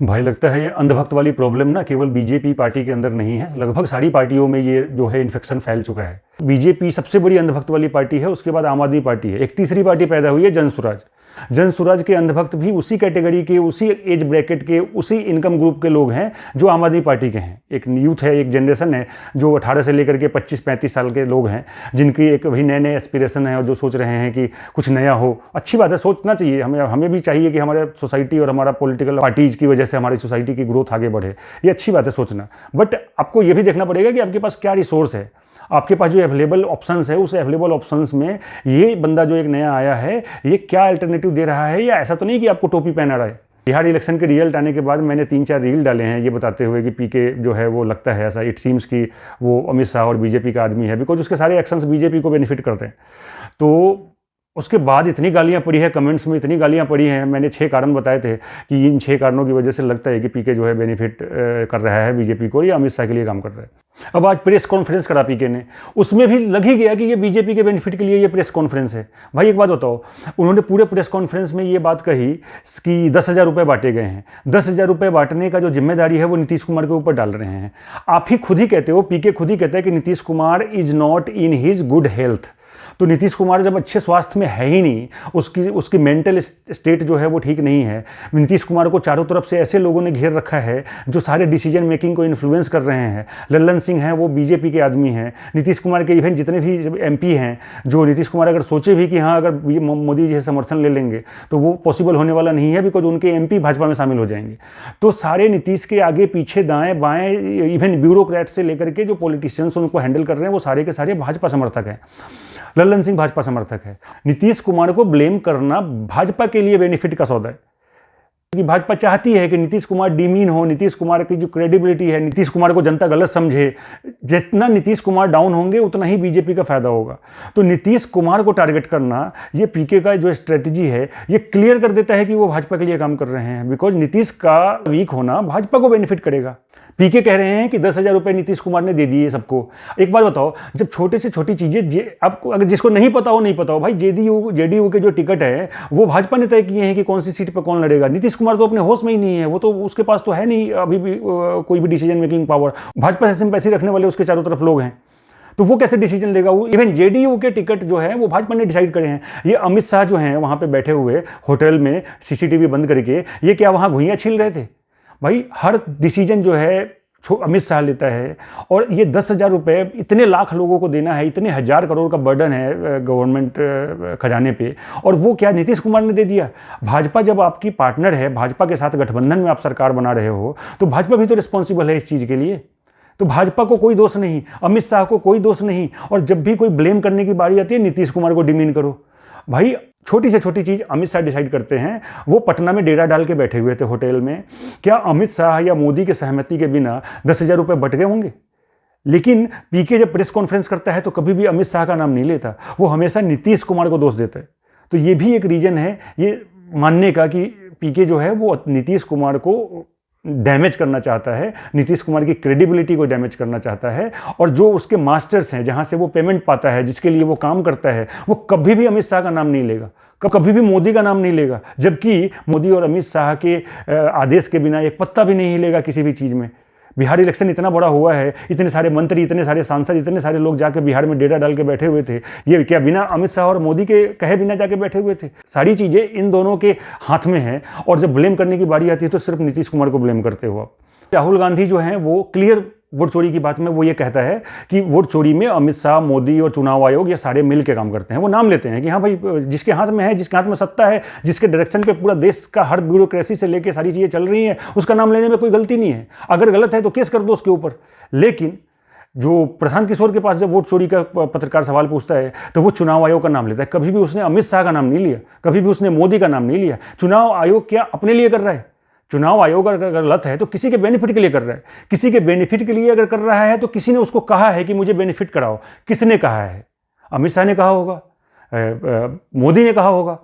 भाई लगता है ये अंधभक्त वाली प्रॉब्लम ना केवल बीजेपी पार्टी के अंदर नहीं है, लगभग सारी पार्टियों में ये जो है इन्फेक्शन फैल चुका है। बीजेपी सबसे बड़ी अंधभक्त वाली पार्टी है, उसके बाद आम आदमी पार्टी है, एक तीसरी पार्टी पैदा हुई है जनसुराज। जनसुराज के अंधभक्त भी उसी कैटेगरी के, उसी एज ब्रैकेट के, उसी इनकम ग्रुप के लोग हैं जो आम आदमी पार्टी के हैं। एक यूथ है, एक जनरेशन है जो 18 से लेकर के 25-35 साल के लोग हैं, जिनकी एक अभी नए नए एस्पिरेशन है और जो सोच रहे हैं कि कुछ नया हो। अच्छी बात है, सोचना चाहिए, हमें भी चाहिए कि हमारे सोसाइटी और हमारा पॉलिटिकल पार्टीज की वजह से हमारी सोसाइटी की ग्रोथ आगे बढ़े। ये अच्छी बात है सोचना, बट आपको ये भी देखना पड़ेगा कि आपके पास क्या रिसोर्स है, आपके पास जो अवेलेबल ऑप्शंस है, उस अवेलेबल ऑप्शंस में ये बंदा जो एक नया आया है ये क्या अल्टरनेटिव दे रहा है, या ऐसा तो नहीं कि आपको टोपी पहना रहा है। बिहार इलेक्शन के रिजल्ट आने के बाद मैंने 3-4 रील डाले हैं ये बताते हुए कि पीके जो है वो लगता है ऐसा, इट सीम्स कि वो अमित शाह और बीजेपी का आदमी है, बिकॉज उसके सारे एक्शंस बीजेपी को बेनिफिट करते हैं। तो उसके बाद इतनी गालियां पड़ी है, कमेंट्स में इतनी गालियां पड़ी हैं। मैंने 6 कारण बताए थे कि इन 6 कारणों की वजह से लगता है कि पीके जो है बेनिफिट कर रहा है बीजेपी को, या अमित शाह के लिए काम कर रहा है। अब आज प्रेस कॉन्फ्रेंस करा पीके ने, उसमें भी लग ही गया कि ये बीजेपी के बेनिफिट के लिए ये प्रेस कॉन्फ्रेंस है। भाई एक बात बताओ, उन्होंने पूरे प्रेस कॉन्फ्रेंस में ये बात कही कि 10,000 रुपये बांटे गए हैं। 10,000 रुपये बांटने का जो जिम्मेदारी है वो नीतीश कुमार के ऊपर डाल रहे हैं। आप ही खुद ही कहते हो, पीके खुद ही कहता है कि Nitish Kumar is not in his good health. तो नीतीश कुमार जब अच्छे स्वास्थ्य में है ही नहीं, उसकी मेंटल स्टेट जो है वो ठीक नहीं है। नीतीश कुमार को चारों तरफ से ऐसे लोगों ने घेर रखा है जो सारे डिसीजन मेकिंग को इन्फ्लुएंस कर रहे हैं। लल्लन सिंह हैं, वो बीजेपी के आदमी हैं। नीतीश कुमार के इवन जितने भी एमपी हैं, जो नीतीश कुमार अगर सोचे भी कि हाँ अगर मोदी जी से समर्थन ले लेंगे तो वो पॉसिबल होने वाला नहीं है, बिकॉज उनके एमपी भाजपा में शामिल हो जाएंगे। तो सारे नीतीश के आगे पीछे दाएं बाएं, इवन ब्यूरोक्रेट से लेकर के जो पॉलिटिशियंस उनको हैंडल कर रहे हैं वो सारे के सारे भाजपा समर्थक हैं। लल्लन सिंह भाजपा समर्थक है। नीतीश कुमार को ब्लेम करना भाजपा के लिए बेनिफिट का सौदा है, क्योंकि भाजपा चाहती है कि नीतीश कुमार डिमीन हो, नीतीश कुमार की जो क्रेडिबिलिटी है, नीतीश कुमार को जनता गलत समझे। जितना नीतीश कुमार डाउन होंगे उतना ही बीजेपी का फायदा होगा। तो नीतीश कुमार को टारगेट करना, ये पीके का जो स्ट्रेटजी है, ये क्लियर कर देता है कि वो भाजपा के लिए काम कर रहे हैं, बिकॉज नीतीश का वीक होना भाजपा को बेनिफिट करेगा। पीके कह रहे हैं कि 10,000 रुपये नीतीश कुमार ने दे दिए सबको। एक बात बताओ, जब छोटे से छोटी चीज़ें आपको अगर जिसको नहीं पता हो नहीं पता हो, भाई जेडीयू के जो टिकट है वो भाजपा ने तय किए हैं कि कौन सी सीट पर कौन लड़ेगा। नीतीश कुमार तो अपने होश में ही नहीं है, वो तो उसके पास तो है नहीं अभी भी कोई भी डिसीजन मेकिंग पावर। भाजपा से सिंपैथी रखने वाले उसके चारों तरफ लोग हैं, तो वो कैसे डिसीजन लेगा। वो इवन जेडीयू के टिकट जो है वो भाजपा ने डिसाइड करे हैं। ये अमित शाह जो हैं वहाँ पे बैठे हुए होटल में सीसीटीवी बंद करके, ये क्या वहाँ घुइयाँ छील रहे थे? भाई हर डिसीजन जो है अमित शाह लेता है। और ये 10,000 रुपये इतने लाख लोगों को देना है, इतने 1,000 करोड़ का बर्डन है गवर्नमेंट खजाने पे, और वो क्या नीतीश कुमार ने दे दिया? भाजपा जब आपकी पार्टनर है, भाजपा के साथ गठबंधन में आप सरकार बना रहे हो, तो भाजपा भी तो रिस्पॉन्सिबल है इस चीज़ के लिए। तो भाजपा को कोई दोष नहीं, अमित शाह को कोई दोष नहीं। और जब भी कोई ब्लेम करने की बारी आती है, नीतीश कुमार को डिमीन करो। भाई छोटी से छोटी चीज़ अमित शाह डिसाइड करते हैं। वो पटना में डेरा डाल के बैठे हुए थे होटल में, क्या अमित शाह या मोदी के सहमति के बिना 10,000 रुपये बट गए होंगे? लेकिन पीके जब प्रेस कॉन्फ्रेंस करता है तो कभी भी अमित शाह का नाम नहीं लेता, वो हमेशा नीतीश कुमार को दोष देता है। तो ये भी एक रीज़न है ये मानने का कि पीके जो है वो नीतीश कुमार को डैमेज करना चाहता है, नीतीश कुमार की क्रेडिबिलिटी को डैमेज करना चाहता है। और जो उसके मास्टर्स हैं, जहां से वो पेमेंट पाता है, जिसके लिए वो काम करता है, वो कभी भी अमित शाह का नाम नहीं लेगा, कभी भी मोदी का नाम नहीं लेगा। जबकि मोदी और अमित शाह के आदेश के बिना एक पत्ता भी नहीं हिलेगा किसी भी चीज़ में। बिहार इलेक्शन इतना बड़ा हुआ है, इतने सारे मंत्री, इतने सारे सांसद, इतने सारे लोग जाके बिहार में डेरा डाल के बैठे हुए थे। ये क्या बिना अमित शाह और मोदी के कहे बिना जाके बैठे हुए थे? सारी चीज़ें इन दोनों के हाथ में हैं। और जब ब्लेम करने की बारी आती है तो सिर्फ नीतीश कुमार को ब्लेम करते हो आप। राहुल गांधी जो हैं वो क्लियर वोट चोरी की बात में वो ये कहता है कि वोट चोरी में अमित शाह, मोदी और चुनाव आयोग ये सारे मिल के काम करते हैं। वो नाम लेते हैं कि हाँ भाई, जिसके हाथ में है, जिसके हाथ में सत्ता है, जिसके डायरेक्शन पे पूरा देश का हर ब्यूरोक्रेसी से लेके सारी चीज़ें चल रही हैं, उसका नाम लेने में कोई गलती नहीं है। अगर गलत है तो केस कर दो उसके ऊपर। लेकिन जो प्रशांत किशोर के पास जब वोट चोरी का पत्रकार सवाल पूछता है तो वो चुनाव आयोग का नाम लेता है। कभी भी उसने अमित शाह का नाम नहीं लिया, कभी भी उसने मोदी का नाम नहीं लिया। चुनाव आयोग क्या अपने लिए कर रहा है? चुनाव आयोग अगर गलत है तो किसी के बेनिफिट के लिए कर रहा है। किसी के बेनिफिट के लिए अगर कर रहा है तो किसी ने उसको कहा है कि मुझे बेनिफिट कराओ। किसने कहा है? अमित शाह ने कहा होगा, मोदी ने कहा होगा।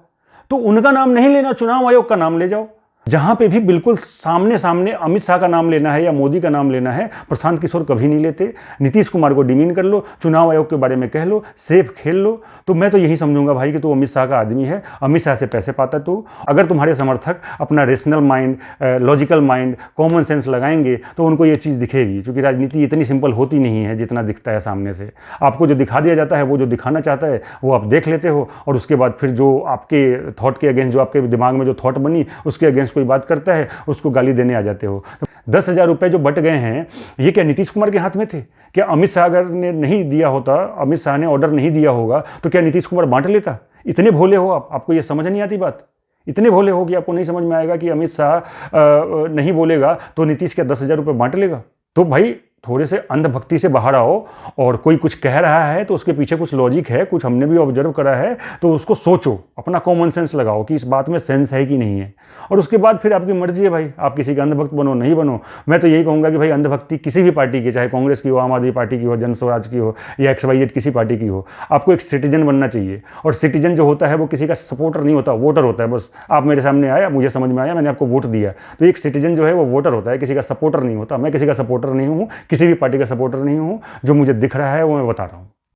तो उनका नाम नहीं लेना, चुनाव आयोग का नाम ले जाओ। जहां पे भी बिल्कुल सामने सामने अमित शाह का नाम लेना है या मोदी का नाम लेना है, प्रशांत किशोर कभी नहीं लेते। नीतीश कुमार को डिमीन कर लो, चुनाव आयोग के बारे में कह लो, सेफ खेल लो, तो मैं तो यही समझूंगा भाई कि तू अमित शाह का आदमी है, अमित शाह से पैसे पाता तू। अगर तुम्हारे समर्थक अपना rational mind, logical mind, common sense लगाएंगे तो उनको ये चीज़ दिखेगी, क्योंकि राजनीति इतनी सिंपल होती नहीं है जितना दिखता है सामने से। आपको जो दिखा दिया जाता है, वो जो दिखाना चाहता है वो आप देख लेते हो, और उसके बाद फिर जो आपके थॉट के अगेंस्ट, जो आपके दिमाग में जो थॉट बनी उसके अगेंस्ट कोई बात करता है, उसको गाली देने आ जाते हो। 10,000 रुपये जो बट गए हैं, ये क्या नीतीश कुमार के हाथ में थे? क्या अमित शाह अगर ने नहीं दिया होता, अमित शाह ने ऑर्डर नहीं दिया होगा, तो क्या नीतीश कुमार बांट लेता? इतने भोले हो आप, आपको ये समझ नहीं आती बात? इतने भोले हो कि आपको नहीं समझ में आएगा कि अमित शाह नहीं बोलेगा तो नीतीश क्या 10,000 रुपये बांट लेगा? तो भाई थोड़े से अंधभक्ति से बाहर आओ, और कोई कुछ कह रहा है तो उसके पीछे कुछ लॉजिक है, कुछ हमने भी ऑब्जर्व करा है, तो उसको सोचो, अपना कॉमन सेंस लगाओ कि इस बात में सेंस है कि नहीं है, और उसके बाद फिर आपकी मर्जी है भाई, आप किसी का अंधभक्त बनो नहीं बनो। मैं तो यही कहूँगा कि भाई अंधभक्ति किसी भी पार्टी की, चाहे कांग्रेस की हो, आम आदमी पार्टी की हो, जन स्वराज की हो, या XYZ किसी पार्टी की हो, आपको एक सिटीजन बनना चाहिए। और सिटीजन जो होता है वो किसी का सपोर्टर नहीं होता, वोटर होता है। बस आप मेरे सामने आया, मुझे समझ में आया, मैंने आपको वोट दिया, तो एक सिटीजन जो है वो वोटर होता है, किसी का सपोर्टर नहीं होता। मैं किसी का सपोर्टर नहीं हूँ, किसी भी पार्टी का सपोर्टर नहीं हूँ। जो मुझे दिख रहा है वो मैं बता रहा हूँ।